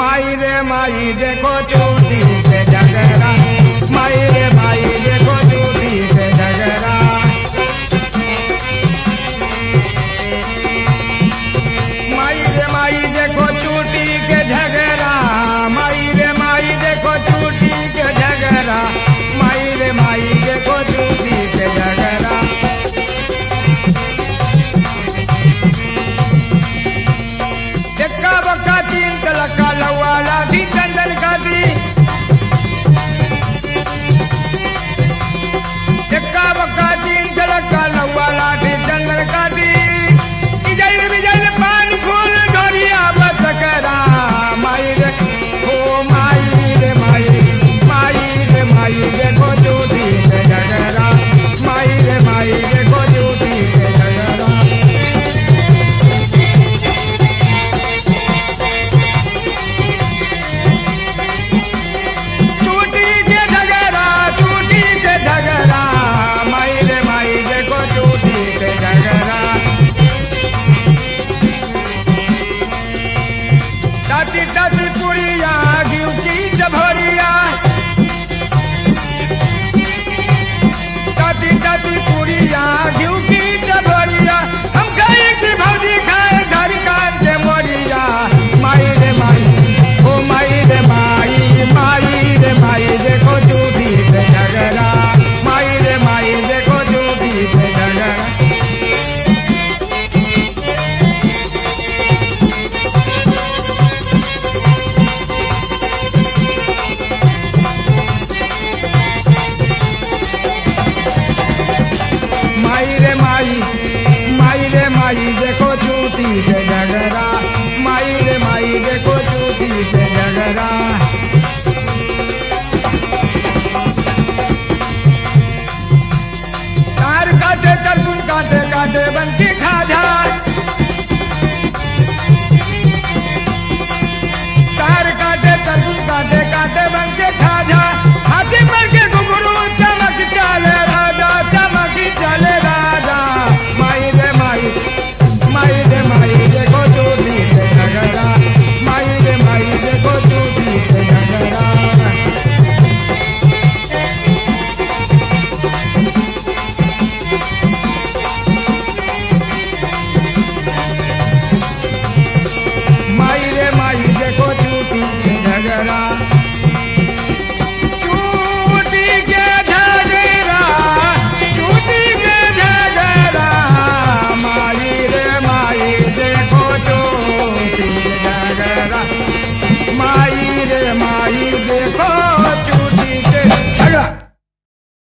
माई रे माई देखो चूटी से झगड़ा, माई रे माई देखो चूटी से झगड़ा। माई रे माई देखो चूटी के झगड़ा, माई रे माई देखो चूटी के झगड़ा, माई रे माई देखो चूटी के झगड़ा। एक्का बक्का तीन तलका लवा लाठी चंदन का दी, एक्का बक्का तीन तलका लवा लाठी चंदन का दी। बिजल बिजल पान फूल धोरिया बसकरा, माई रे ओ माई रे माई, माई रे माई देखो चूटी से झगड़ा, माई रे माई देखो चूटी से झगड़ा। ताती पुरिया घिउ की जभरिया, ताती पुरिया घिउ की जभरिया, हम खाए की भौजी खाए घर कान के मोरिया। माई रे माई ओ माई रे माई, माई रे माई देखो चूटी से झगड़ा, माई रे माई देखो चूटी से झगड़ा। माई रे माई, माई रे माई देखो चूटी से झगड़ा, माई रे माई देखो चूटी से झगड़ा। तार काटे तरकुन काटे काटे बनती